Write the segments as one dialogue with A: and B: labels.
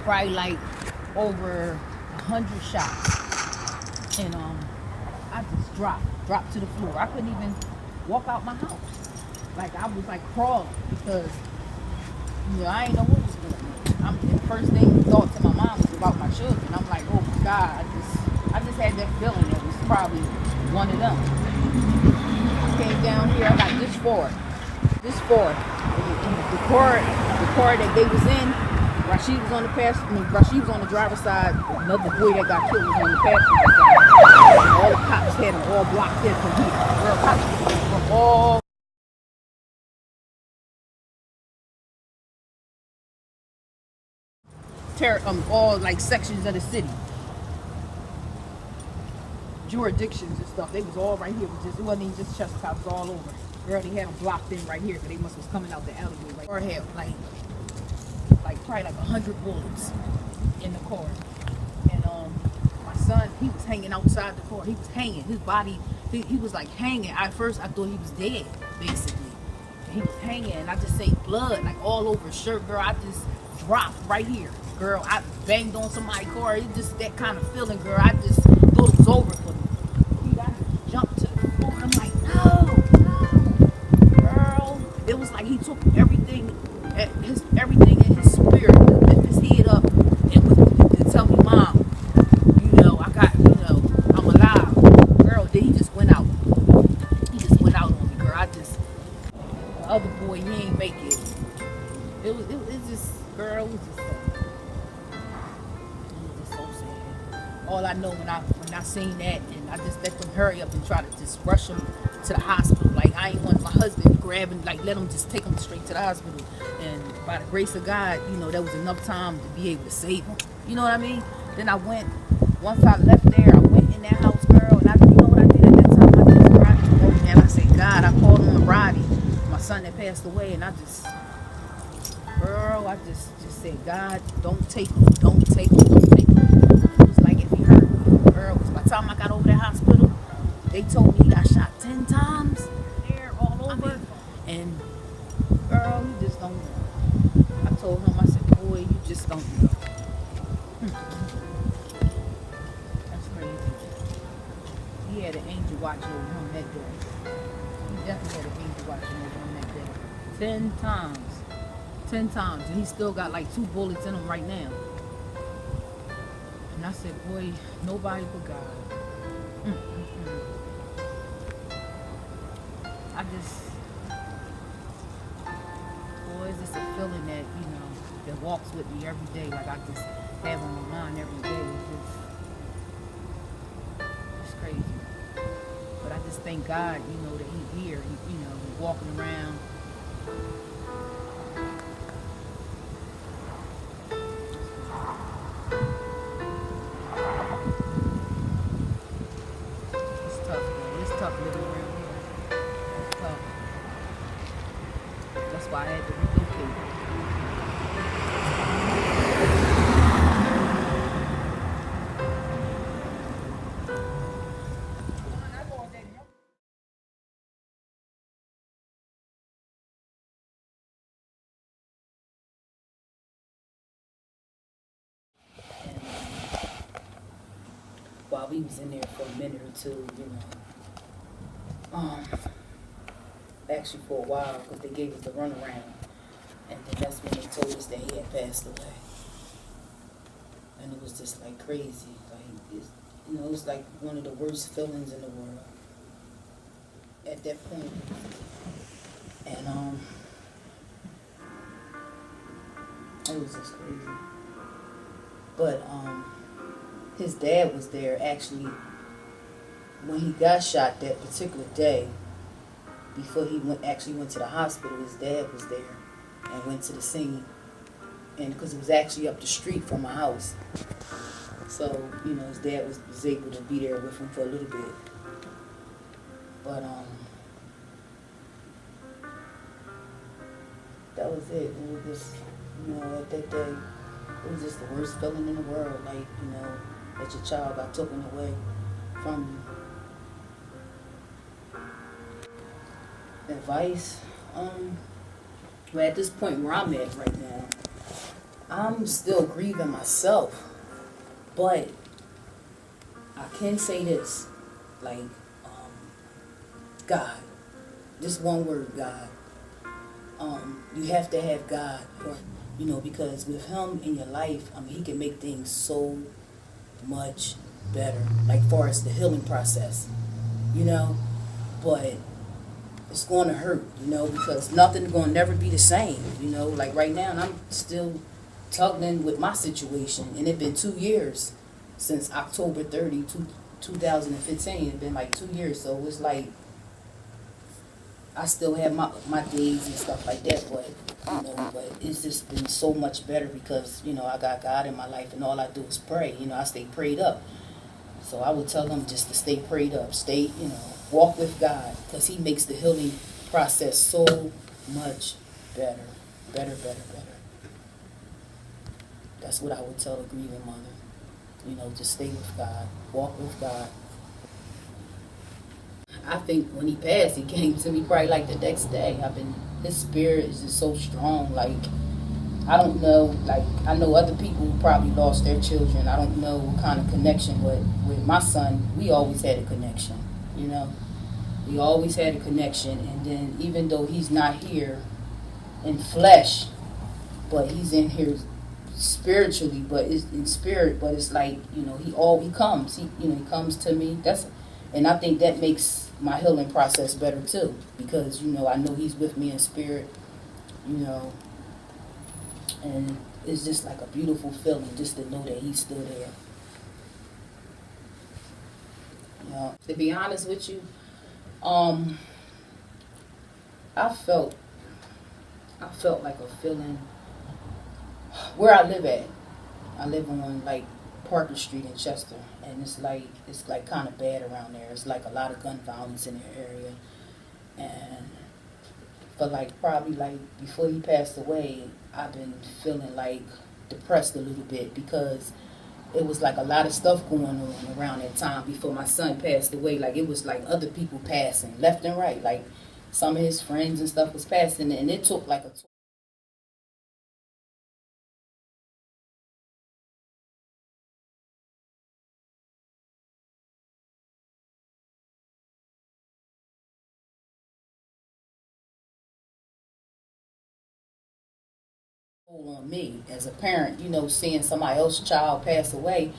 A: probably like over 100 shots. And I just dropped to the floor. I couldn't even walk out my house. Like I was like crawling because I ain't know what was going on. The first thing thought to my mom was about my children. I'm like, oh my God, I just had that feeling it was probably one of them. I came down here, I got this Ford. The car that they was in, Rashid was on the Rashid was on the driver's side. Another boy that got killed was on the passenger side. And all the cops had them all blocked in from here. Real cops from all like sections of the city, jurisdictions and stuff. They was all right here. It wasn't even just Chester cops, it was all over. Girl, they had them blocked in right here because they must was coming out the alleyway. Right, or had like probably like 100 bullets in the car. And my son, he was hanging outside the car. He was hanging. His body, he was like hanging. At first, I thought he was dead, basically. He was hanging, and I just say blood like all over his shirt. Girl, I just dropped right here. Girl, I banged on somebody's car. It just that kind of feeling, girl. I just thought it was over for me. I jumped to the floor. I'm like, no. Girl, it was like he took everything in his spirit to lift his head up and to tell me, Mom, I'm alive. Girl, then he just went out. He just went out on me, girl. The other boy, he ain't make it. It was just, girl, it was just so sad. All I know when I seen that, and I just let them hurry up and try to just rush him to the hospital. Like I ain't want my husband to grab him, like let him just take him straight to the hospital. And by the grace of God, there was enough time to be able to save him. You know what I mean? Then once I left there, I went in that house, girl, and you know what I did at that time? I just cried and I said, God, I called on Roddy, my son that passed away, and I just said, God, don't take him, don't take him, don't take him. It was like if he hurt me, girl, because by the time I got over that hospital, they told me he got shot 10 times there all over. And girl, you just don't know. I told him, I said, boy, you just don't know. That's crazy. He had an angel watching over him that day. He definitely had an angel watching over him that day. 10 times. 10 times. And he still got like 2 bullets in him right now. And I said, boy, nobody but God. Boy, it's just a feeling that, that walks with me every day. Like I just have on my mind every day. It's crazy. But I just thank God, that he's here. He's walking around. It's tough living around here. It's tough. That's why I had to relocate. While we was in there for a minute or two, actually for a while, because they gave us the runaround, and then that's when they told us that he had passed away. And it was just like crazy. Like it was like one of the worst feelings in the world at that point. And it was just crazy. But his dad was there actually when he got shot that particular day. Before he went to the hospital, his dad was there and went to the scene. And because it was actually up the street from my house. So, his dad was able to be there with him for a little bit. But, that was it. It was just, at that day, it was just the worst feeling in the world. Like, that your child got taken away from you. Advice, well, at this point where I'm at right now,
B: I'm still grieving myself, but I can say this, like, God, just one word, God. You have to have God, or because with Him in your life, I mean, He can make things so much better, like far as the healing process, you know. But it's going to hurt, because nothing's going to never be the same, Like right now, and I'm still tugging with my situation, and it's been 2 years since October 30, 2015. It's been like 2 years, so it's like I still have my days and stuff like that, but it's just been so much better because, I got God in my life and all I do is pray. I stay prayed up. So I would tell them just to stay prayed up, stay, walk with God because He makes the healing process so much better. Better, better, better. That's what I would tell a grieving mother. Just stay with God, walk with God. I think when he passed, he came to me probably like the next day. His spirit is just so strong. Like, I don't know, like, I know other people who probably lost their children. I don't know what kind of connection, but with my son, we always had a connection. We always had a connection. And then even though he's not here in flesh, but he's in here spiritually, but it's in spirit, but it's like, he comes. He comes to me. And I think that makes my healing process better too, because I know he's with me in spirit, and it's just like a beautiful feeling just to know that he's still there. To be honest with you, um, I felt like a feeling where I live at. I live on like Parker Street in Chester, and it's like kind of bad around there. It's like a lot of gun violence in the area, and for like probably like before he passed away, I've been feeling like depressed a little bit because it was like a lot of stuff going on around that time before my son passed away. Like it was like other people passing left and right, like some of his friends and stuff was passing, and it took like a on me as a parent, seeing somebody else's child pass away.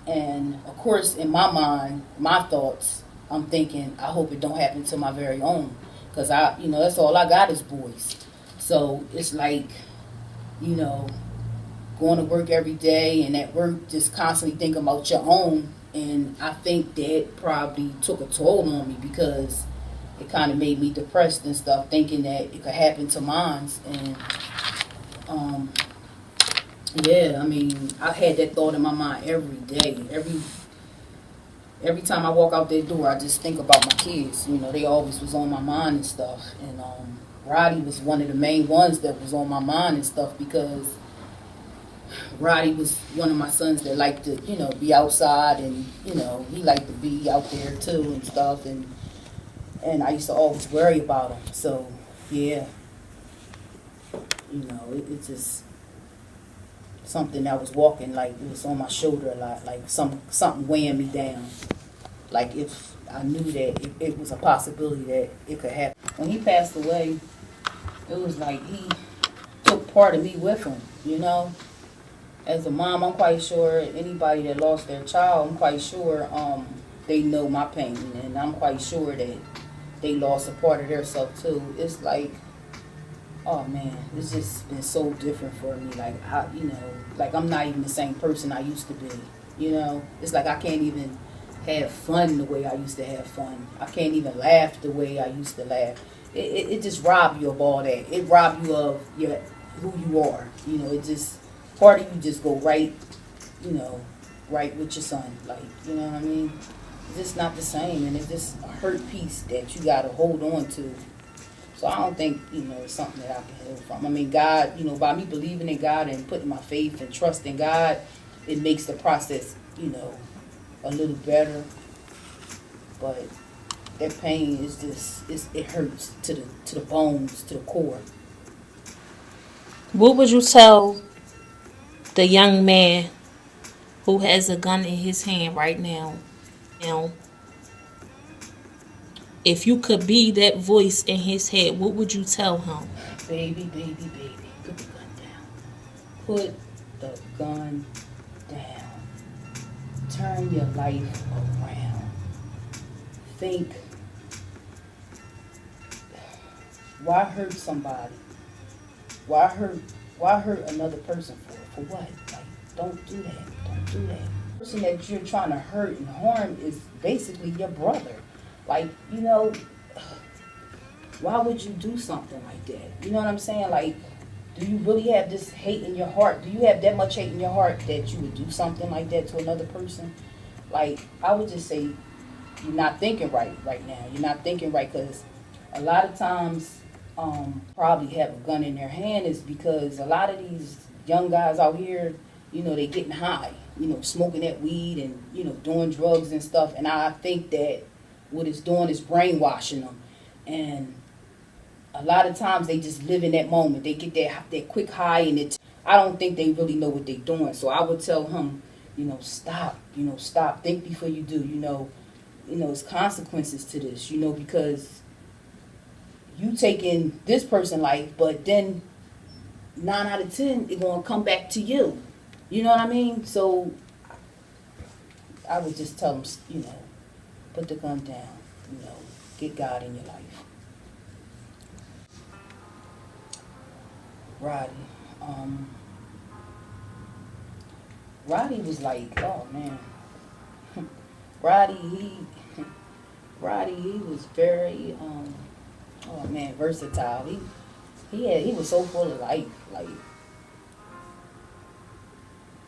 B: And of course, in my mind, my thoughts, I'm thinking, I hope it don't happen to my very own. Because that's all I got is boys. So it's like, you know, going to work every day and at work just constantly thinking about your own. And I think that probably took a toll on me because it kind of made me depressed and stuff, thinking that it could happen to mine. And um, yeah, I mean, I had that thought in my mind every day. Every time I walk out that door, I just think about my kids. They always was on my mind and stuff. And Roddy was one of the main ones that was on my mind and stuff because Roddy was one of my sons that liked to, be outside and, he liked to be out there too and stuff. And I used to always worry about him. So, yeah, it's just something that was walking, like it was on my shoulder a lot, like something weighing me down. Like if I knew that it was a possibility that it could happen. When he passed away, it was like he took part of me with him. As a mom, I'm quite sure anybody that lost their child, I'm quite sure they know my pain, and I'm quite sure that they lost a part of their self too. It's like, oh man, it's just been so different for me. Like like I'm not even the same person I used to be. It's like I can't even have fun the way I used to have fun. I can't even laugh the way I used to laugh. It just robbed you of all that. It robbed you of who you are. It just part of you just go right, right with your son. Like, you know what I mean? It's just not the same, and it's just a hurt piece that you got to hold on to. So I don't think, it's something that I can heal from. I mean, God, by me believing in God and putting my faith and trust in God, it makes the process, a little better. But that pain is just, it hurts to the bones, to the core.
C: What would you tell the young man who has a gun in his hand right now. Now, if you could be that voice in his head, what would you tell him?
B: Baby, baby, baby, put the gun down. Put the gun down. Turn your life around. Think, why hurt somebody? Why hurt another person for? For what? Like, don't do that. Don't do that. The person that you're trying to hurt and harm is basically your brother. Like, why would you do something like that? You know what I'm saying? Like, do you really have this hate in your heart? Do you have that much hate in your heart that you would do something like that to another person? Like, I would just say you're not thinking right now. You're not thinking right, because a lot of times probably have a gun in their hand is because a lot of these young guys out here, they getting high, smoking that weed and, doing drugs and stuff. And I think that what it's doing is brainwashing them. And a lot of times they just live in that moment. They get that quick high, and I don't think they really know what they're doing. So I would tell him, stop, stop, think before you do, there's consequences to this, because you taking this person's life, but then 9 out of 10, it's going to come back to you. You know what I mean? So I would just tell them, put the gun down, get God in your life. Roddy was like, oh man, Roddy, he was very, versatile. He was so full of life. Like,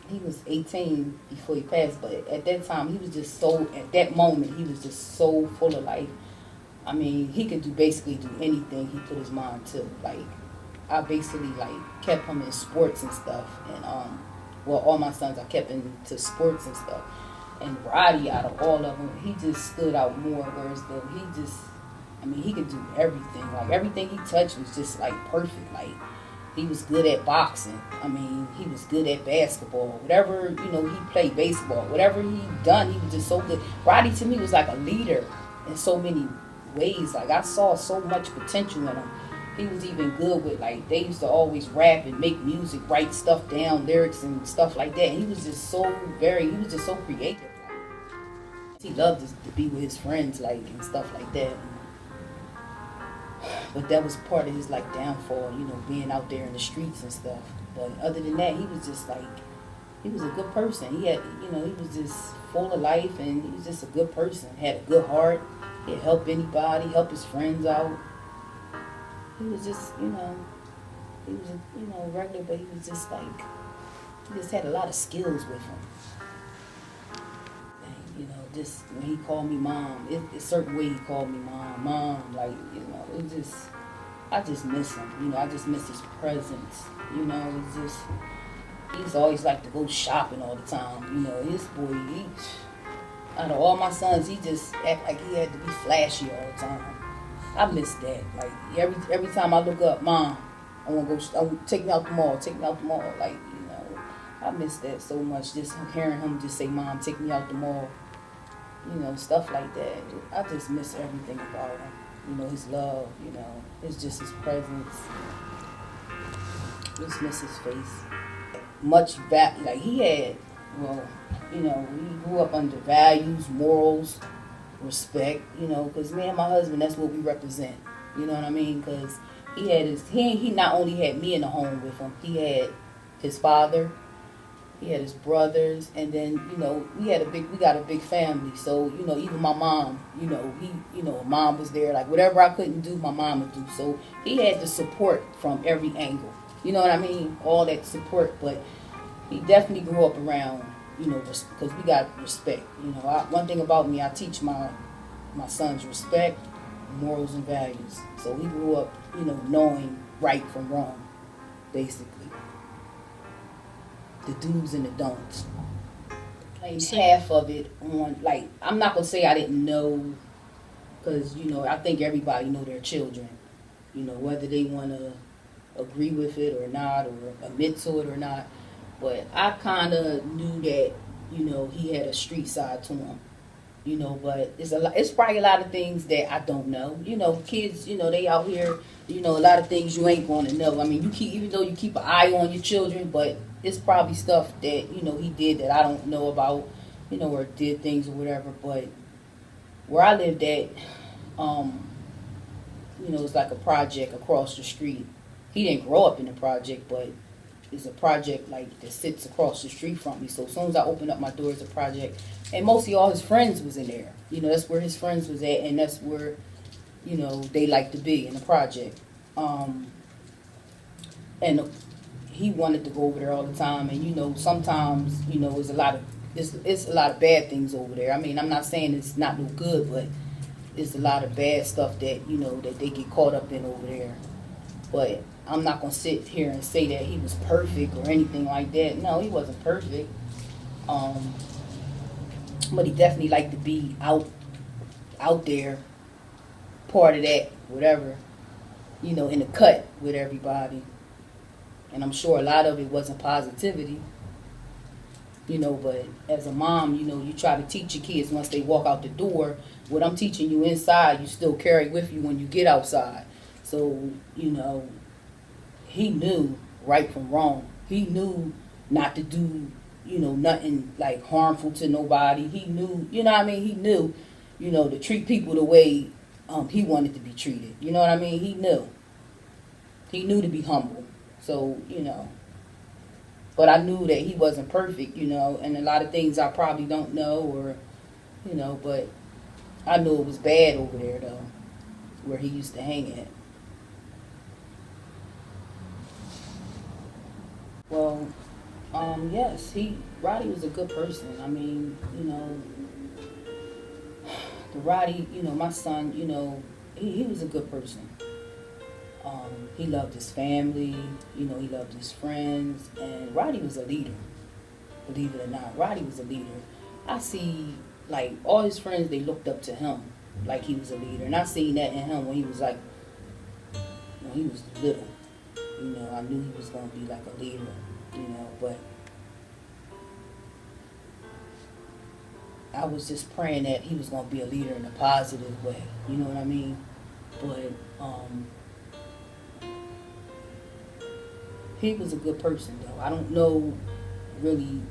B: he was 18 before he passed, but at that time, he was just so, at that moment, he was just so full of life. I mean, he could basically do anything he put his mind to. Like, I basically, kept him in sports and stuff. And, all my sons, I kept into sports and stuff. And Roddy, out of all of them, he just stood out more, whereas he could do everything. Like, everything he touched was just, perfect. Like, he was good at boxing. I mean, he was good at basketball. Whatever, he played baseball. Whatever he done, he was just so good. Roddy, to me, was like a leader in so many ways. Like, I saw so much potential in him. He was even good with, they used to always rap and make music, write stuff down, lyrics and stuff like that. He was just so creative. He loved to be with his friends, and stuff like that. But that was part of his, downfall, being out there in the streets and stuff. But other than that, he was just, he was a good person. He had, he was just full of life, and he was just a good person. Had a good heart. He'd help anybody, help his friends out. He was just, he was, regular, but he was just, he just had a lot of skills with him. Just when he called me mom, it's a certain way he called me mom, it just, I just miss him, I just miss his presence, it's just, he used to always like to go shopping all the time, his boy, out of all my sons, he just act like he had to be flashy all the time. I miss that, every time I look up, Mom, I want to go, take me out the mall, I miss that so much, just hearing him just say, Mom, take me out the mall. Stuff like that. I just miss everything about him. His love, it's just his presence. Just miss his face. Much he had, he grew up under values, morals, respect, because me and my husband, that's what we represent. You know what I mean? Because he not only had me in the home with him, he had his father, he had his brothers, and then, we got a big family. So, even my mom, mom was there. Whatever I couldn't do, my mom would do. So he had the support from every angle. You know what I mean? All that support. But he definitely grew up around, because we got respect. One thing about me, I teach my sons respect, morals, and values. So he grew up, knowing right from wrong, basically. The do's and the don'ts. Half of it on, I'm not going to say I didn't know, because, I think everybody know their children, whether they want to agree with it or not, or admit to it or not. But I kind of knew that, you know, he had a street side to him. You know, but it's probably a lot of things that I don't know. You know, kids, you know, they out here, you know, a lot of things you ain't going to know. I mean, even though you keep an eye on your children, but it's probably stuff that, you know, he did that I don't know about, you know, or did things or whatever. But where I lived at, you know, it's like a project across the street. He didn't grow up in the project, but it's a project like that sits across the street from me. So as soon as I opened up my door, it's a project, and mostly all his friends was in there. You know, that's where his friends was at, and that's where, you know, they like to be in the project. And he wanted to go over there all the time, and you know, sometimes, you know, it's a lot of bad things over there. I mean, I'm not saying it's not no good, but it's a lot of bad stuff that, you know, that they get caught up in over there. But I'm not going to sit here and say that he was perfect or anything like that. No, he wasn't perfect. But he definitely liked to be out there, part of that, whatever, you know, in the cut with everybody. And I'm sure a lot of it wasn't positivity, you know, but as a mom, you know, you try to teach your kids once they walk out the door, what I'm teaching you inside, you still carry with you when you get outside. So, you know, he knew right from wrong. He knew not to do, you know, nothing like harmful to nobody. He knew, you know what I mean? He knew, you know, to treat people the way he wanted to be treated. You know what I mean? He knew. He knew to be humble. So, you know. But I knew that he wasn't perfect, you know, and a lot of things I probably don't know or, you know, but I knew it was bad over there, though, where he used to hang at. Well, yes, Roddy was a good person. I mean, you know, Roddy, you know, my son, you know, he was a good person. He loved his family, you know, he loved his friends, and Roddy was a leader. Believe it or not, Roddy was a leader. I see, like, all his friends, they looked up to him like he was a leader. And I seen that in him when he was like, when he was little. You know, I knew he was going to be like a leader, you know, but I was just praying that he was going to be a leader in a positive way. You know what I mean? But he was a good person, though. I don't know really.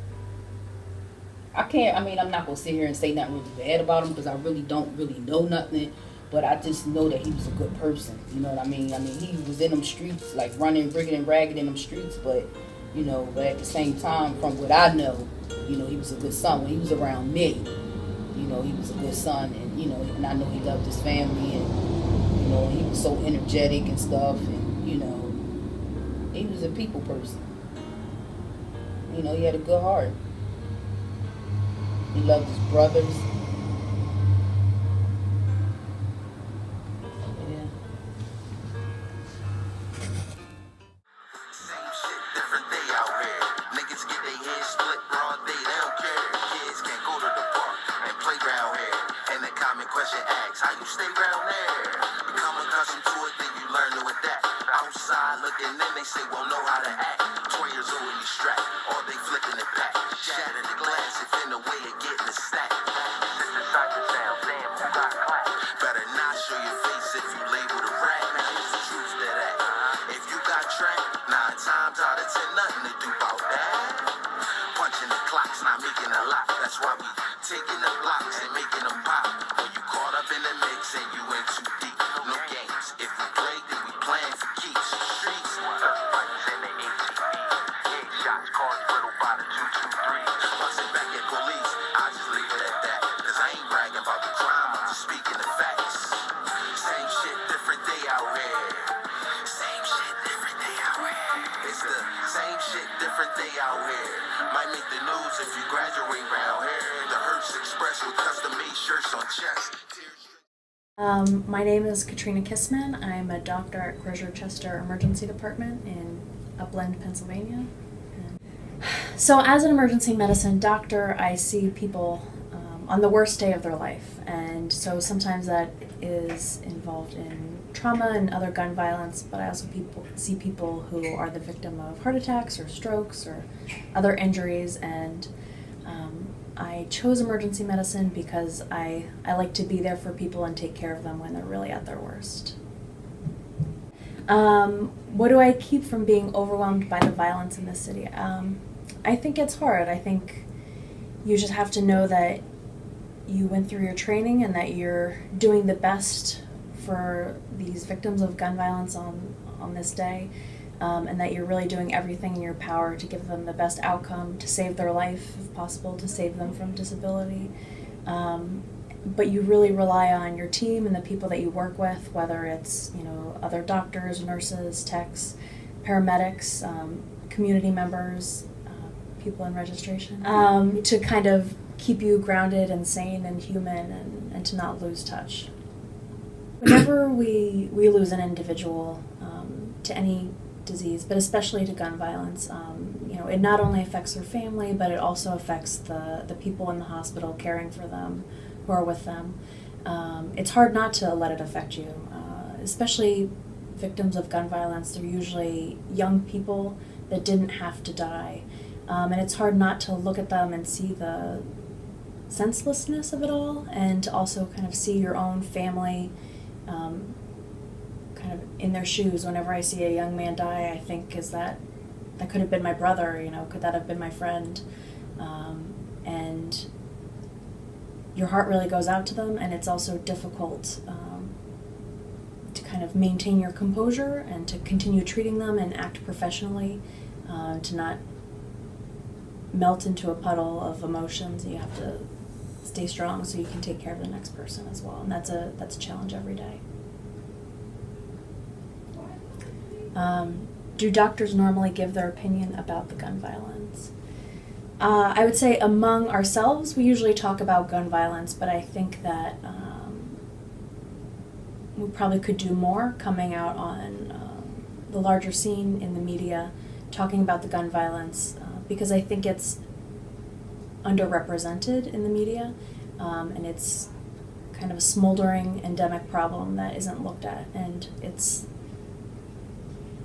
B: I'm not going to sit here and say nothing really bad about him because I really don't really know nothing. But I just know that he was a good person. You know what I mean? I mean, he was in them streets, like running, rigged and ragged in them streets. But, you know, but at the same time, from what I know, you know, he was a good son. When he was around me, you know, he was a good son. And, you know, and I know he loved his family. And, you know, he was so energetic and stuff. And, you know, he was a people person. You know, he had a good heart. He loved his brothers.
D: My name is Katrina Kissman. I'm a doctor at Crozier-Chester Emergency Department in Upland, Pennsylvania. So as an emergency medicine doctor, I see people on the worst day of their life. And so sometimes that is involved in trauma and other gun violence, but I also see people who are the victim of heart attacks or strokes or other injuries, and I chose emergency medicine because I like to be there for people and take care of them when they're really at their worst. What do I keep from being overwhelmed by the violence in this city? I think it's hard. I think you just have to know that you went through your training and that you're doing the best for these victims of gun violence on this day, and that you're really doing everything in your power to give them the best outcome, to save their life if possible, to save them from disability. But you really rely on your team and the people that you work with, whether it's other doctors, nurses, techs, paramedics, community members, people in registration, to kind of keep you grounded and sane and human, and to not lose touch. Whenever we lose an individual to any disease, but especially to gun violence, it not only affects their family, but it also affects the people in the hospital caring for them, who are with them. It's hard not to let it affect you, especially victims of gun violence. They're usually young people that didn't have to die, and it's hard not to look at them and see the senselessness of it all, and to also kind of see your own family kind of in their shoes. Whenever I see a young man die, I think, that could have been my brother, could that have been my friend? And your heart really goes out to them, and it's also difficult to kind of maintain your composure and to continue treating them and act professionally, to not melt into a puddle of emotions. You have to stay strong so you can take care of the next person as well, and that's a challenge every day. Do doctors normally give their opinion about the gun violence? I would say among ourselves, we usually talk about gun violence, but I think that we probably could do more coming out on the larger scene in the media, talking about the gun violence, because I think it's underrepresented in the media, and it's kind of a smoldering endemic problem that isn't looked at, and it's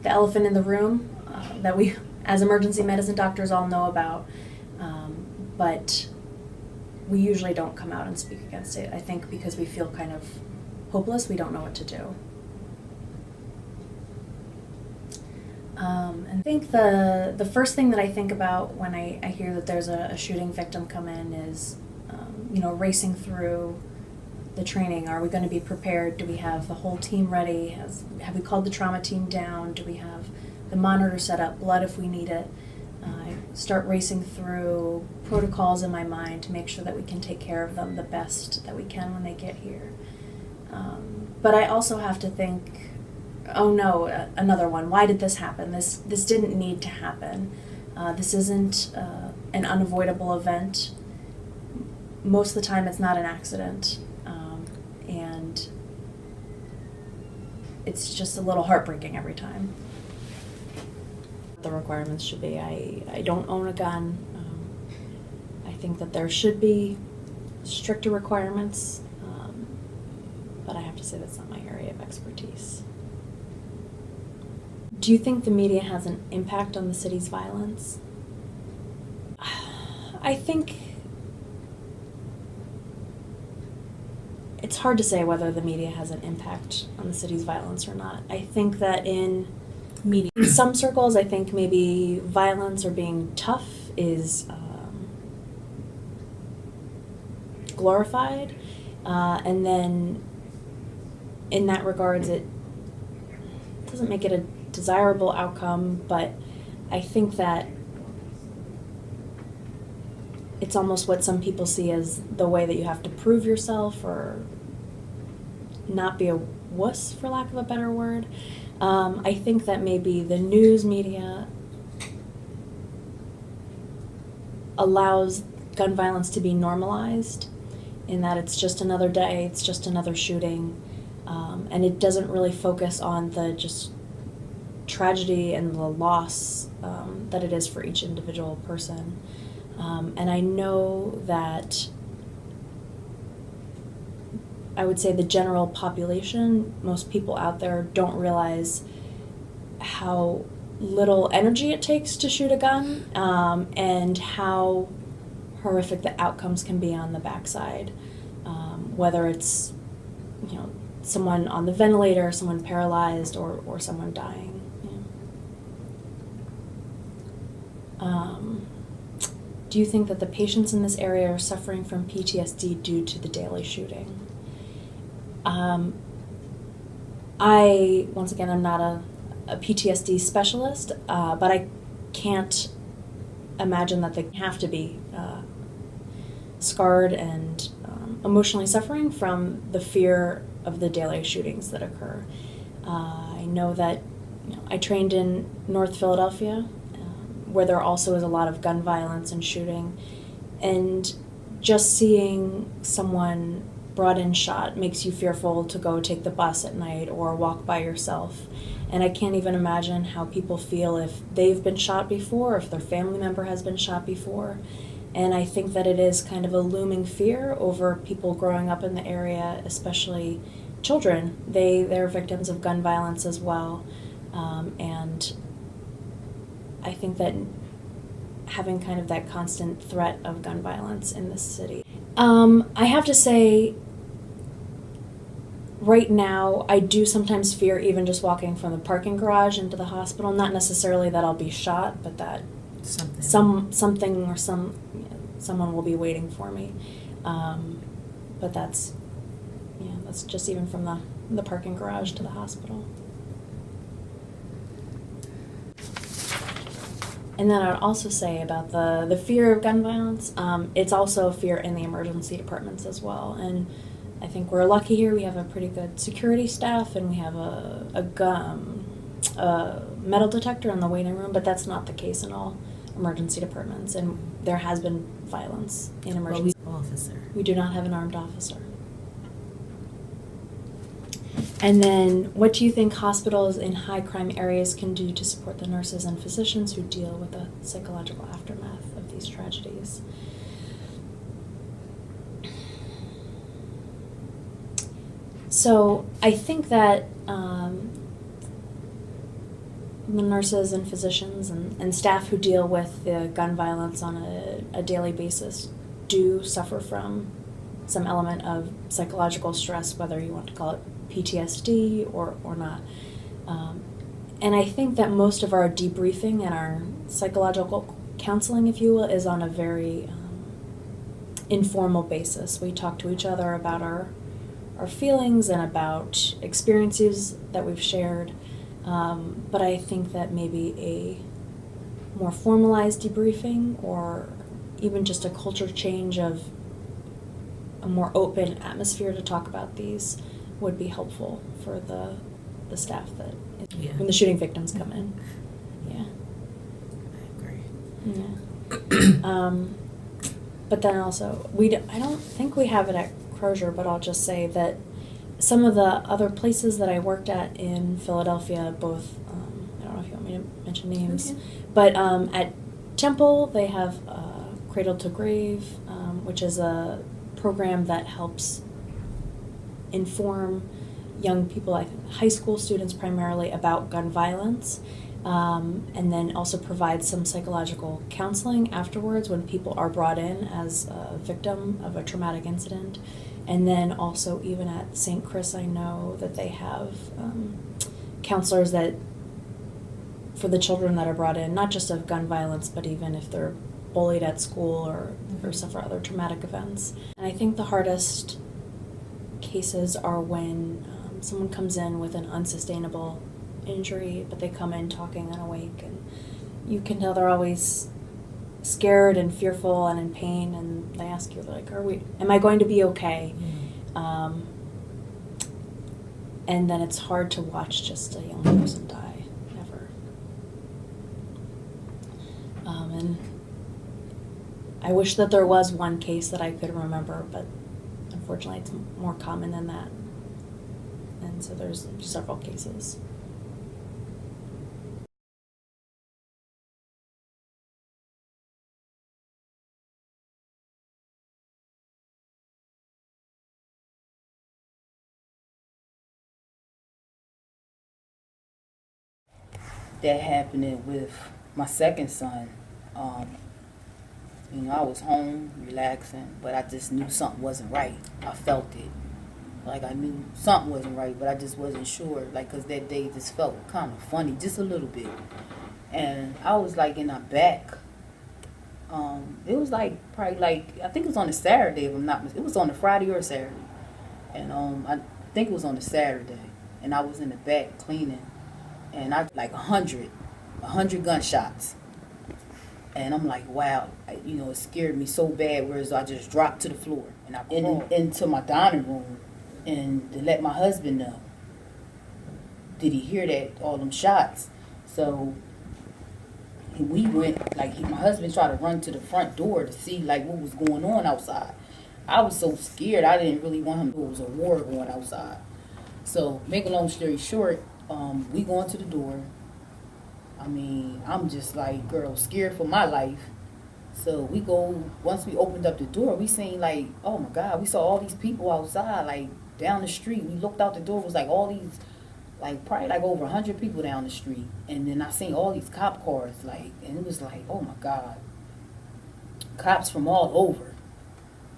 D: the elephant in the room that we as emergency medicine doctors all know about, but we usually don't come out and speak against it, I think, because we feel kind of hopeless. We don't know what to do. And I think the first thing that I think about when I hear that there's a shooting victim come in is, racing through the training. Are we going to be prepared? Do we have the whole team ready? Have we called the trauma team down? Do we have the monitor set up, blood if we need it? I start racing through protocols in my mind to make sure that we can take care of them the best that we can when they get here. But I also have to think, oh no, another one. Why did this happen? This didn't need to happen. This isn't an unavoidable event. Most of the time it's not an accident. And it's just a little heartbreaking every time. The requirements should be, I don't own a gun. I think that there should be stricter requirements, but I have to say that's not my area of expertise. Do you think the media has an impact on the city's violence? I think it's hard to say whether the media has an impact on the city's violence or not. I think that in some circles, I think maybe violence or being tough is glorified, and then in that regards, it doesn't make it a desirable outcome, but I think that it's almost what some people see as the way that you have to prove yourself or not be a wuss, for lack of a better word. I think that maybe the news media allows gun violence to be normalized, in that it's just another day, it's just another shooting, and it doesn't really focus on the just tragedy and the loss that it is for each individual person. And I know that I would say the general population, most people out there don't realize how little energy it takes to shoot a gun, and how horrific the outcomes can be on the backside. Whether it's, someone on the ventilator, someone paralyzed, or someone dying. Do you think that the patients in this area are suffering from PTSD due to the daily shooting? Once again, I'm not a PTSD specialist, but I can't imagine that they have to be scarred and emotionally suffering from the fear of the daily shootings that occur. I know that I trained in North Philadelphia, where there also is a lot of gun violence and shooting, and just seeing someone brought in shot makes you fearful to go take the bus at night or walk by yourself. And I can't even imagine how people feel if they've been shot before, if their family member has been shot before. And I think that it is kind of a looming fear over people growing up in the area, especially children. They're victims of gun violence as well. And I think that having kind of that constant threat of gun violence in this city. I have to say, right now, I do sometimes fear even just walking from the parking garage into the hospital. Not necessarily that I'll be shot, but that something or someone will be waiting for me. But that's just even from the parking garage to the hospital. And then I would also say about the fear of gun violence, it's also a fear in the emergency departments as well. And I think we're lucky here. We have a pretty good security staff, and we have a metal detector in the waiting room, but that's not the case in all emergency departments. And there has been violence in emergency.
E: Officer.
D: We do not have an armed officer. And then, what do you think hospitals in high crime areas can do to support the nurses and physicians who deal with the psychological aftermath of these tragedies? So I think that the nurses and physicians and staff who deal with the gun violence on a daily basis do suffer from some element of psychological stress, whether you want to call it PTSD or not. And I think that most of our debriefing and our psychological counseling, if you will, is on a very informal basis. We talk to each other about our feelings and about experiences that we've shared. But I think that maybe a more formalized debriefing, or even just a culture change of a more open atmosphere to talk about these, would be helpful for the staff when the shooting victims come in. Yeah.
E: I agree.
D: Yeah. But then also, I don't think we have it at Crozier, but I'll just say that some of the other places that I worked at in Philadelphia, both, I don't know if you want me to mention names,
E: Okay.
D: but at Temple, they have Cradle to Grave, which is a program that helps inform young people, I think high school students primarily, about gun violence, and then also provides some psychological counseling afterwards when people are brought in as a victim of a traumatic incident. And then also even at St. Chris, I know that they have counselors that, for the children that are brought in, not just of gun violence, but even if they're bullied at school or suffer other traumatic events. And I think the hardest cases are when someone comes in with an unsustainable injury, but they come in talking and awake, and you can tell they're always scared and fearful and in pain, and they ask you, like, am I going to be okay? And then it's hard to watch just a young person die, ever. And I wish that there was one case that I could remember, but unfortunately it's more common than that. And so there's several cases.
B: that happening with my second son. I was home relaxing, but I just knew something wasn't right. I felt it. Like I knew something wasn't right, but I just wasn't sure. Like, cause that day just felt kind of funny, just a little bit. And I was like in my back. It was like probably like I think it was on a Saturday, if I'm not mistaken. It was on a Friday or a Saturday, and I think it was on a Saturday. And I was in the back cleaning, and I like 100 gunshots. And I'm like, wow, it scared me so bad, whereas I just dropped to the floor. And I crawled into my dining room and to let my husband know. Did he hear that, all them shots? So we went, my husband tried to run to the front door to see, what was going on outside. I was so scared, I didn't really want him to know it was a war going outside. So, make a long story short, we go into the door. I'm just like, girl, scared for my life. So we go, once we opened up the door, we seen oh my God, we saw all these people outside, down the street. We looked out the door, it was all these, probably over 100 people down the street. And then I seen all these cop cars, and it was oh my God. Cops from all over.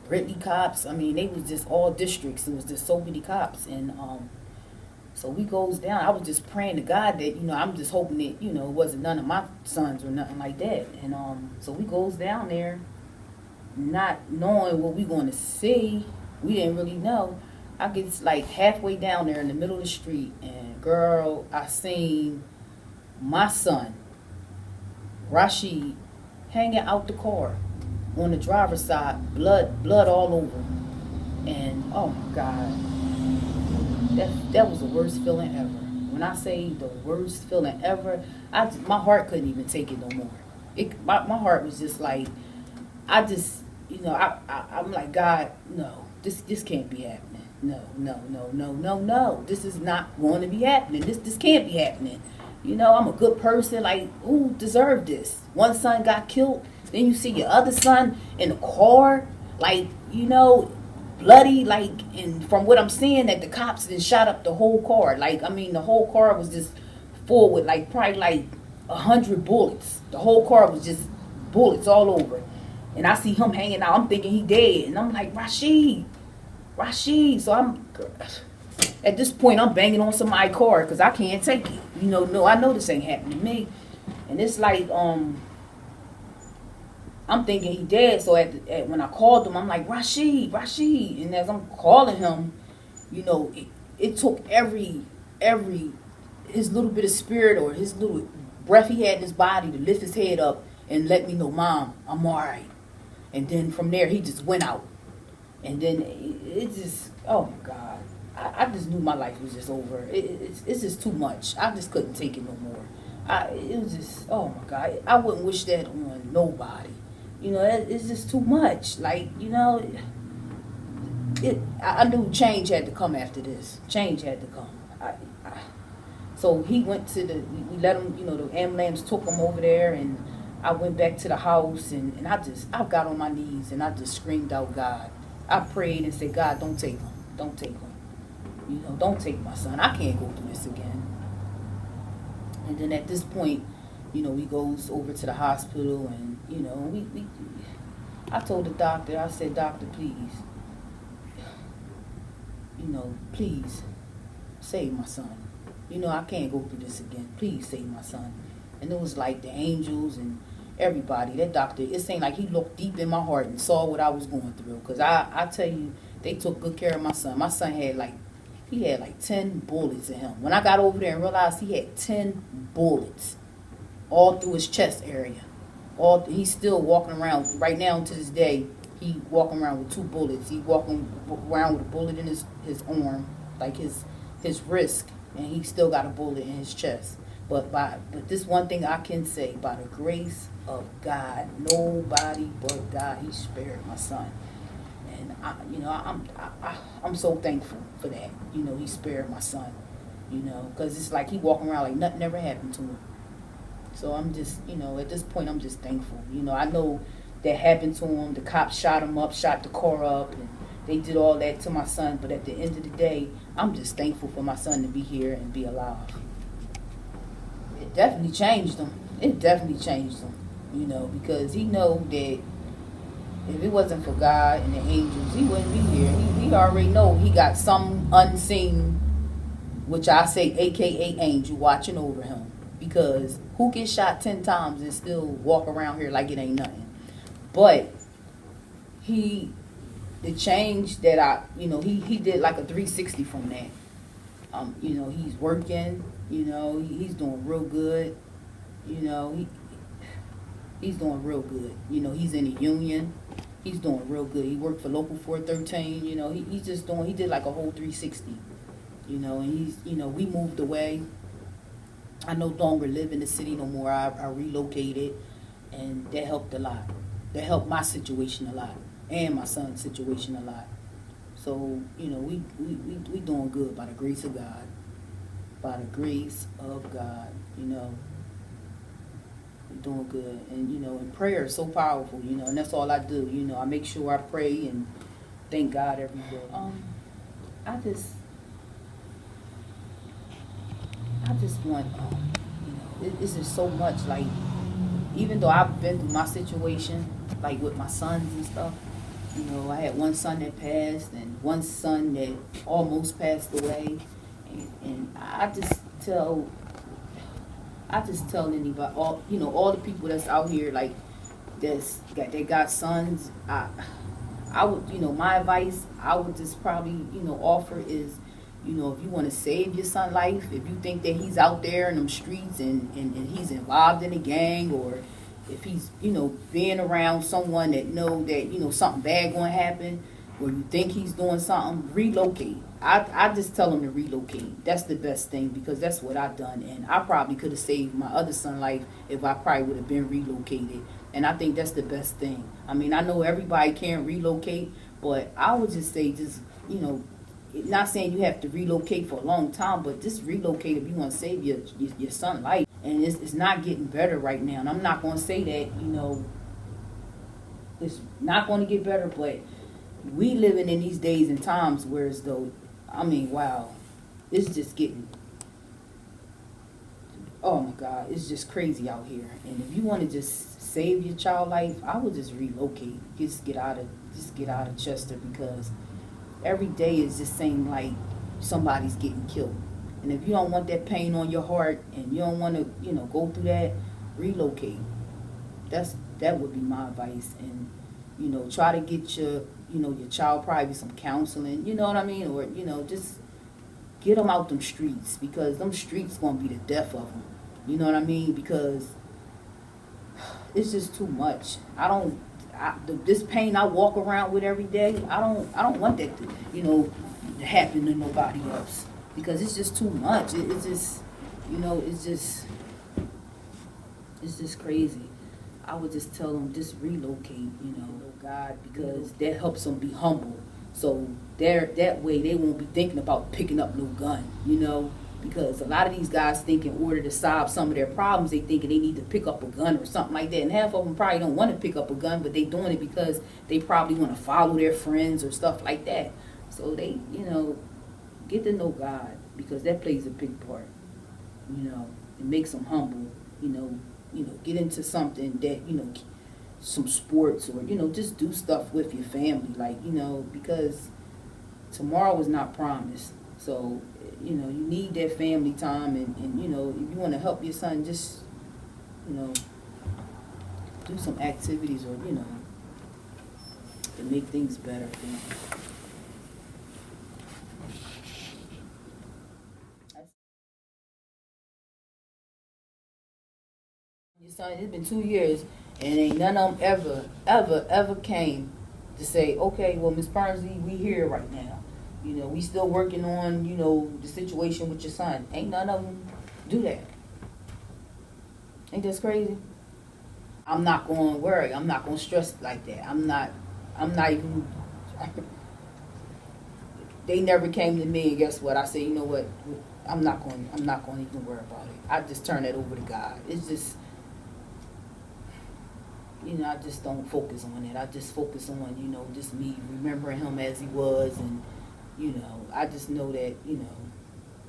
B: Ridley cops, they was just all districts. It was just so many cops. And so we goes down. I was just praying to God that, I'm just hoping that, it wasn't none of my sons or nothing like that. And so we goes down there, not knowing what we going to see. We didn't really know. I get halfway down there in the middle of the street, and girl, I seen my son, Rashid, hanging out the car on the driver's side, blood all over. And oh my God. That was the worst feeling ever. When I say the worst feeling ever, my heart couldn't even take it no more. My heart was just I'm like, God, no, this can't be happening. No. This is not going to be happening. This can't be happening. I'm a good person. Who deserved this? One son got killed. Then you see your other son in the car. Bloody, and from what I'm seeing, that the cops then shot up the whole car. The whole car was just full with probably 100 bullets. The whole car was just bullets all over. And I see him hanging out. I'm thinking he dead. And I'm like, Rashid. So at this point, I'm banging on somebody's car because I can't take it. No, I know this ain't happening to me. And it's I'm thinking he dead, so when I called him, I'm like, Rashid. And as I'm calling him, it took every his little bit of spirit or his little breath he had in his body to lift his head up and let me know, Mom, I'm all right. And then from there, he just went out. And then it just, oh my God. I just knew my life was just over. It's just too much. I just couldn't take it no more. It was just, oh my God. I wouldn't wish that on nobody. It's just too much. I knew change had to come after this. Change had to come. So he went to we let him, the ambulance took him over there, and I went back to the house, and I got on my knees, and I just screamed out, God. I prayed and said, God, don't take him. Don't take him. Don't take my son. I can't go through this again. And then at this point, we goes over to the hospital, and, I told the doctor, I said, Doctor, please, please save my son. I can't go through this again. Please save my son. And it was the angels and everybody. That doctor, it seemed like he looked deep in my heart and saw what I was going through. Because I tell you, they took good care of my son. My son had he had 10 bullets in him. When I got over there and realized he had 10 bullets all through his chest area. He's still walking around right now to this day. He walking around with 2 bullets. He walking around with a bullet in his arm, his wrist, and he still got a bullet in his chest. But this one thing I can say, by the grace of God, nobody but God, he spared my son. And I'm so thankful for that. He spared my son. Because it's he walking around like nothing ever happened to him. So I'm just, at this point, I'm just thankful. I know that happened to him. The cops shot him up, shot the car up, and they did all that to my son. But at the end of the day, I'm just thankful for my son to be here and be alive. definitely changed him. It definitely changed him, you know, because he know that if it wasn't for God and the angels, he wouldn't be here. He already know he got some unseen, which I say AKA angel, watching over him. Because who gets shot 10 times and still walk around here like it ain't nothing? But the change that he did like a 360 from that. You know, he's working, you know, he's doing real good. You know, he's doing real good. You know, he's in a union. He's doing real good. He worked for Local 413. You know, he did like a whole 360. You know, and we moved away. I no longer live in the city no more. I relocated, and that helped a lot. That helped my situation a lot, and my son's situation a lot. So, you know, we doing good by the grace of God. By the grace of God, you know. We're doing good. And, you know, and prayer is so powerful, you know, and that's all I do. You know, I make sure I pray and thank God every day. I just want, you know, it's just so much, like, even though I've been through my situation, like with my sons and stuff, you know, I had one son that passed and one son that almost passed away, and I just tell anybody, all the people that's out here, like, they got sons, I would, you know, my advice, I would just probably, you know, offer is, you know, if you want to save your son's life, if you think that he's out there in them streets and he's involved in a gang, or if he's, you know, being around someone that know that, you know, something bad going to happen, or you think he's doing something, relocate. I just tell him to relocate. That's the best thing, because that's what I've done, and I probably could have saved my other son's life if I probably would have been relocated. And I think that's the best thing. I mean, I know everybody can't relocate, but I would just say, just, you know, not saying you have to relocate for a long time, but just relocate if you want to save your son's life. And it's not getting better right now. And I'm not going to say that, you know, it's not going to get better, but we living in these days and times where as though, I mean, wow, it's just getting, oh my God, it's just crazy out here. And if you want to just save your child life, I would just relocate. Just get out of Chester, because every day is just saying like somebody's getting killed. And if you don't want that pain on your heart and you don't want to, you know, go through that, relocate. That would be my advice. And, you know, try to get your child probably some counseling, you know what I mean? Or, you know, just get them out them streets, because them streets going to be the death of them. You know what I mean? Because it's just too much. This pain I walk around with every day, I don't want that to, you know, happen to nobody else, because it's just too much. It's just, you know, it's just crazy. I would just tell them, just relocate, you know, God, because that helps them be humble. So that way they won't be thinking about picking up no gun, you know, because a lot of these guys think in order to solve some of their problems, they thinking they need to pick up a gun or something like that. And half of them probably don't want to pick up a gun, but they doing it because they probably want to follow their friends or stuff like that. So they, you know, get to know God, because that plays a big part, you know. It makes them humble, you know, get into something that, you know, some sports, or, you know, just do stuff with your family, like, you know, because tomorrow is not promised. So, you know, you need that family time, and you know, if you want to help your son, just, you know, do some activities, or, you know, to make things better for you. Your son, it's been 2 years, and ain't none of them ever came to say, okay, well, Miss Parsley, we here right now. You know, we still working on, you know, the situation with your son. Ain't none of them do that. Ain't that crazy? I'm not going to worry. I'm not going to stress like that. I'm not even, they never came to me, and guess what? I said, you know what? I'm not going to even worry about it. I just turn that over to God. It's just, you know, I just don't focus on it. I just focus on, you know, just me remembering him as he was, and, you know, I just know that, you know,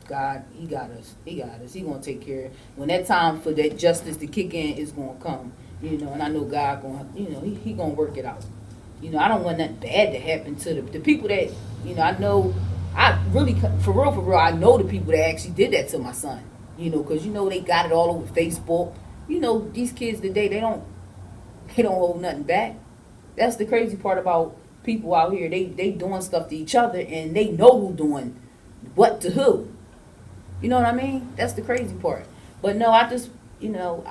B: God, he got us. He got us. He gonna take care of it. When that time for that justice to kick in is gonna come, and I know God gonna, he gonna work it out. I don't want nothing bad to happen to the people that, I know, I really, for real, I know the people that actually did that to my son. Because, they got it all over Facebook. These kids today, they don't hold nothing back. That's the crazy part about people out here. They doing stuff to each other, and they know who doing what to who. You know what I mean? That's the crazy part. But no, I just know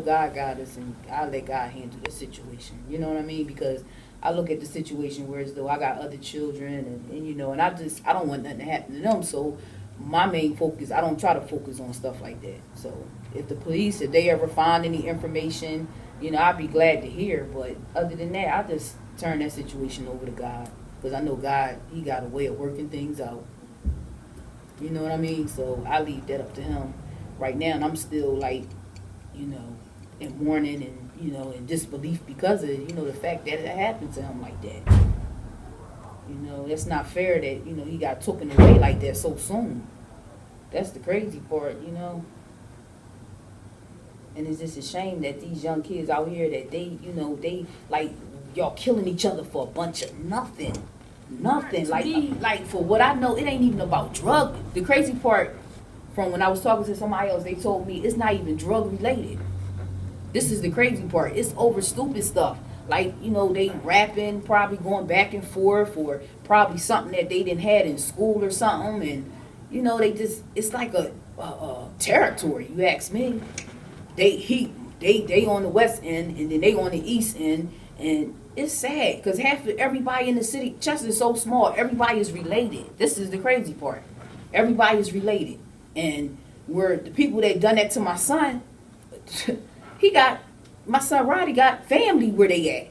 B: God got us, and I let God handle the situation. You know what I mean? Because I look at the situation where as though I got other children, and I don't want nothing to happen to them. So my main focus, I don't try to focus on stuff like that. So if the police, if they ever find any information, I'd be glad to hear. But other than that, I just turn that situation over to God, because I know God, he got a way of working things out. You know what I mean? So I leave that up to him right now, and I'm still like, in mourning and, in disbelief because of, the fact that it happened to him like that. It's not fair that, he got taken away like that so soon. That's the crazy part, And it's just a shame that these young kids out here that they, they like, y'all killing each other for a bunch of nothing. Nothing. Like for what I know, it ain't even about drug. The crazy part, from when I was talking to somebody else, they told me it's not even drug related. This is the crazy part. It's over stupid stuff. Like, they rapping, probably going back and forth, or probably something that they didn't had in school or something. And, they just, it's like a territory, you ask me. They on the west end, and then they on the east end, and it's sad, because everybody in the city, Chester is so small, everybody is related. This is the crazy part. Everybody is related. And where the people that done that to my son, my son Roddy got family where they at.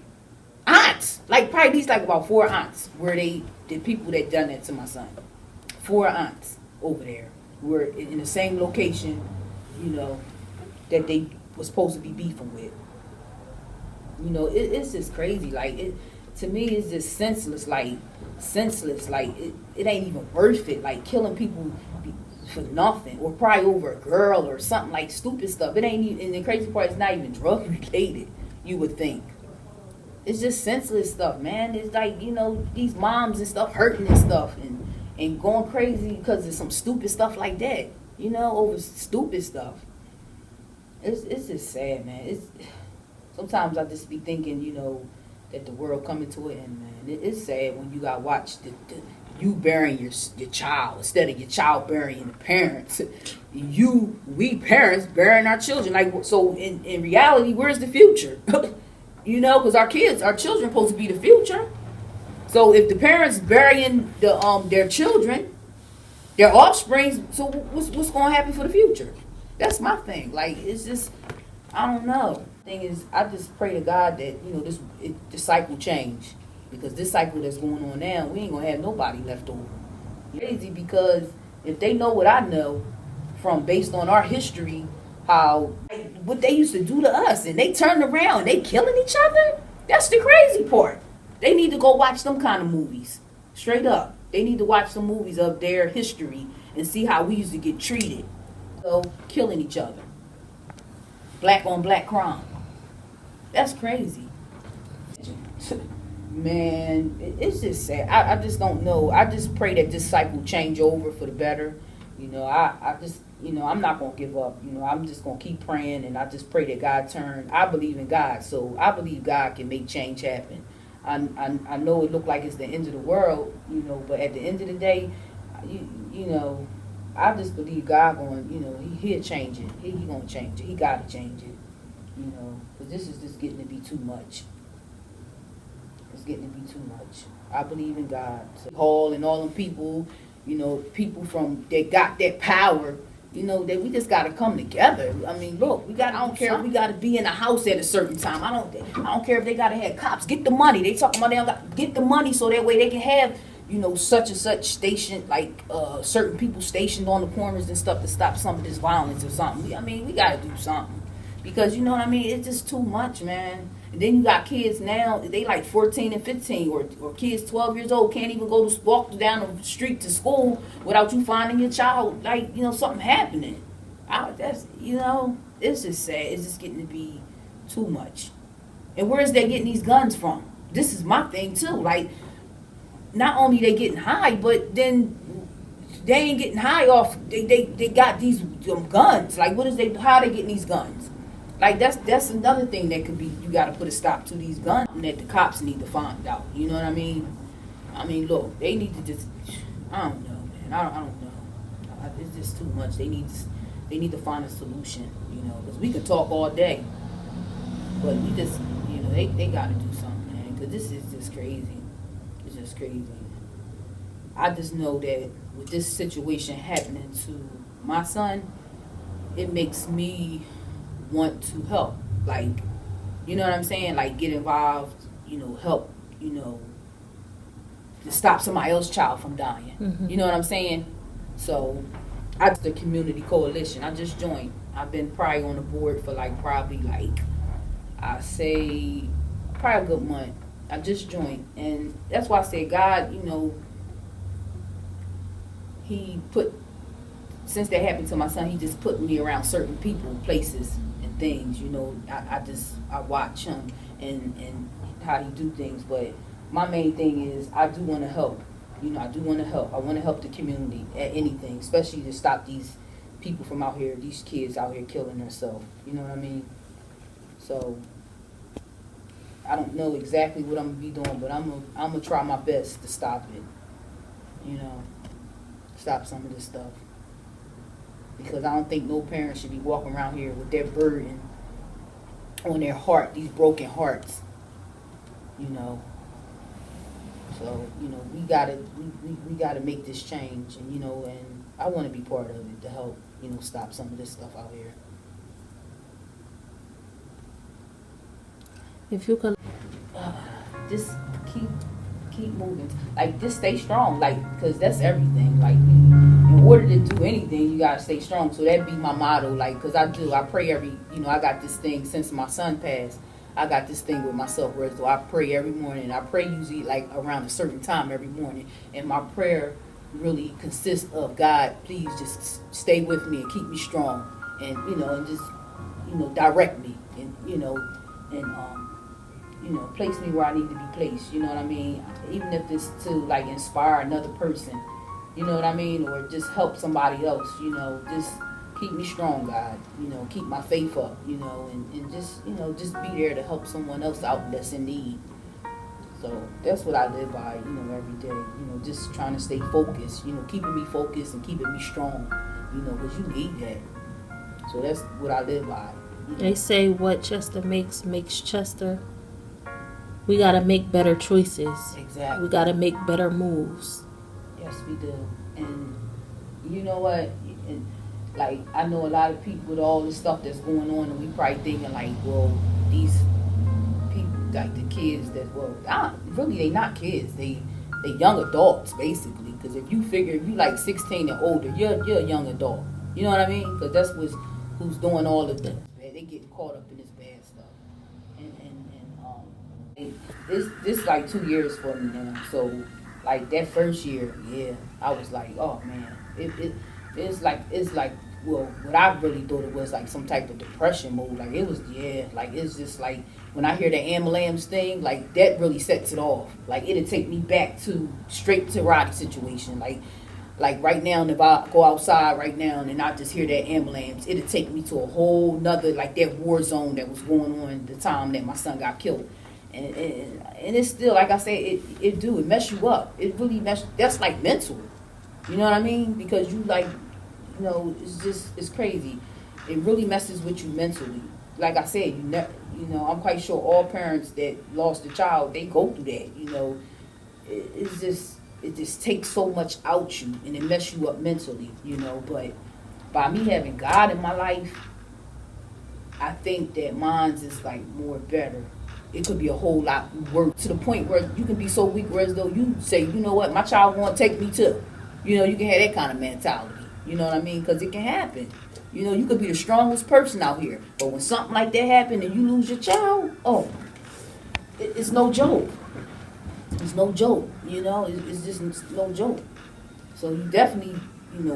B: Aunts. Like probably these like about 4 aunts where the people that done that to my son. 4 aunts over there. Were in the same location, that they was supposed to be beefing with. It's just crazy. Like, to me, it's just senseless. Like, it ain't even worth it. Like, killing people for nothing, or probably over a girl or something, like stupid stuff. It ain't even, and the crazy part is not even drug related, you would think. It's just senseless stuff, man. It's like, these moms and stuff hurting and stuff, and going crazy because of some stupid stuff like that, over stupid stuff. It's just sad, man. Sometimes I just be thinking, that the world coming to an end, man. It's sad when you got to watch you burying your child instead of your child burying the parents. We parents burying our children. Like, so in reality, where's the future? Because our children supposed to be the future. So if the parents burying their children, their offspring, so what's going to happen for the future? That's my thing. Like, it's just, I don't know. Thing is, I just pray to God that the cycle change, because this cycle that's going on now, we ain't gonna have nobody left over. Crazy, because if they know what I know, from based on our history, what they used to do to us, and they turned around and they killing each other. That's the crazy part. They need to go watch them kind of movies, straight up. They need to watch some movies of their history and see how we used to get treated. So killing each other, black on black crime. That's crazy. Man, it's just sad. I just don't know. I just pray that this cycle change over for the better. I just, I'm not going to give up. I'm just going to keep praying, and I just pray that God turn. I believe in God, so I believe God can make change happen. I know it look like it's the end of the world, but at the end of the day, I just believe God going, he'll change it. He going to change it. He got to change it, because this is just getting to be too much. It's getting to be too much. I believe in God. So Hall and all them people, people from that got that power, that we just got to come together. I mean, look, I don't care if we got to be in a house at a certain time. I don't care if they got to have cops. Get the money. They talking about they don't got, get the money so that way they can have, such and such station, like certain people stationed on the corners and stuff to stop some of this violence or something. I mean, we got to do something, because it's just too much, man. And then you got kids now, they like 14 and 15, or kids 12 years old can't even walk down the street to school without you finding your child, like, something happening. It's just sad. It's just getting to be too much. And where is they getting these guns from? This is my thing too. Like, not only they getting high, but then they ain't getting high off. They got these guns. Like, how are they getting these guns? Like, that's another thing that could be. You got to put a stop to these guns that the cops need to find out. You know what I mean? I mean, look, they need to just. I don't know, man. I don't know. It's just too much. They need to find a solution. Because we can talk all day, but we just, they got to do something, man. Because this is just crazy. It's just crazy. I just know that with this situation happening to my son, it makes me want to help. Like, you know what I'm saying? Like, get involved, help, to stop somebody else's child from dying.
C: Mm-hmm.
B: You know what I'm saying? So, the community coalition. I just joined. I've been probably on the board for probably I say probably a good month. I just joined, and that's why I say God, He put, since that happened to my son, He just put me around certain people, places, and things. I watch him and how he do things. But my main thing is I do want to help. I do want to help. I want to help the community at anything, especially to stop these people from out here, these kids out here killing themselves. You know what I mean? So I don't know exactly what I'm gonna be doing, but I'm gonna try my best to stop it. Stop some of this stuff, because I don't think no parent should be walking around here with their burden on their heart, these broken hearts. So we gotta make this change, and and I want to be part of it to help stop some of this stuff out here.
C: If you could
B: Just keep moving. Like, just stay strong. Like, because that's everything. Like, in order to do anything, you gotta stay strong. So that'd be my motto. Like, because I pray I got this thing since my son passed. I got this thing with myself where I pray every morning. I pray usually like around a certain time every morning, and my prayer really consists of, God, please just stay with me and keep me strong, and and just direct me, and place me where I need to be placed. You know what I mean? Even if it's to inspire another person, you know what I mean, or just help somebody else. Just keep me strong, God. Keep my faith up. And just just be there to help someone else out that's in need. So that's what I live by, every day. Just trying to stay focused. Keeping me focused and keeping me strong. Because you need that. So that's what I live by.
C: They say what Chester makes Chester. We gotta make better choices.
B: Exactly.
C: We gotta make better moves.
B: Yes, we do. And you know what? And I know a lot of people with all this stuff that's going on, and we probably thinking well, these people, the kids really they not kids. They young adults basically. Because if you 16 and older, you're a young adult. You know what I mean? Because that's who's doing all of this. They getting caught up in this bad stuff. This 2 years for me now. So that first year, I was oh man, it's like well, what I really thought it was some type of depression mode. It's just when I hear the ambulance thing, that really sets it off. It'll take me back straight to Roddy's situation. Like right now, if I go outside right now and I just hear that ambulance, it'll take me to a whole nother that war zone that was going on the time that my son got killed. And it's still, like I said, it mess you up. It really that's mental. You know what I mean? Because you it's crazy. It really messes with you mentally. Like I said, I'm quite sure all parents that lost a child, they go through that. It just takes so much out you, and it mess you up mentally. But by me having God in my life, I think that mine's is more better. It could be a whole lot worse, to the point where you can be so weak, whereas though you say, you know what, my child won't take me too. You can have that kind of mentality. You know what I mean? Because it can happen. You could be the strongest person out here, but when something like that happens and you lose your child, oh, it's no joke. It's no joke, you know. It's just no joke. So you definitely,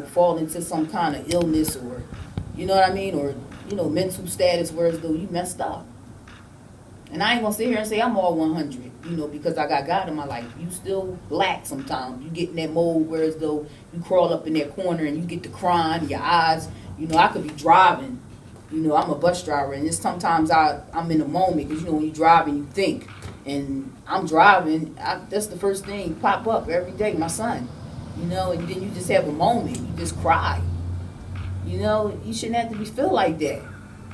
B: fall into some kind of illness or, you know what I mean, or mental status where as though you messed up. And I ain't gonna sit here and say I'm all 100, because I got God in my life. You still black sometimes. You get in that mode where as though you crawl up in that corner and you get to crying, your eyes, I could be driving. I'm a bus driver, and it's sometimes I'm in a moment because when you drive and you think, and I'm driving, that's the first thing pop up every day, my son, and then you just have a moment, you just cry, you shouldn't have to feel like that,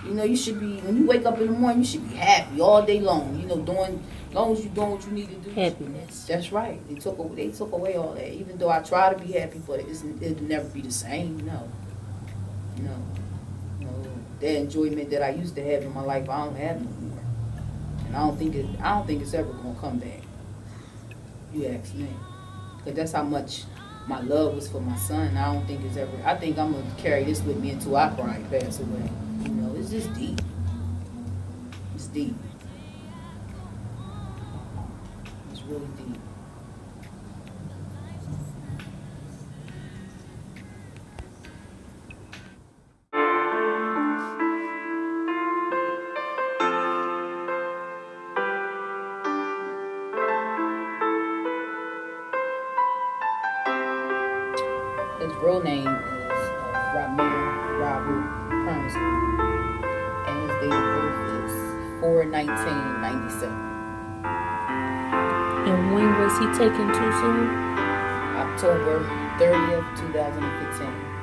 B: you should be, when you wake up in the morning, you should be happy all day long, doing, as long as you're doing what you need to do.
C: Happiness.
B: That's right. They took away all that. Even though I try to be happy, but it'll never be the same. No. That enjoyment that I used to have in my life, I don't have no more. And I don't think it's ever gonna come back. You ask me. Because that's how much my love was for my son. I don't think it's ever, I think I'm gonna carry this with me until I probably pass away. It's just deep. It's deep. It's really deep. His real name is Robert Permsky, and his date of birth is 4/19/97.
C: And when was he taken too soon?
B: October 30th, 2015.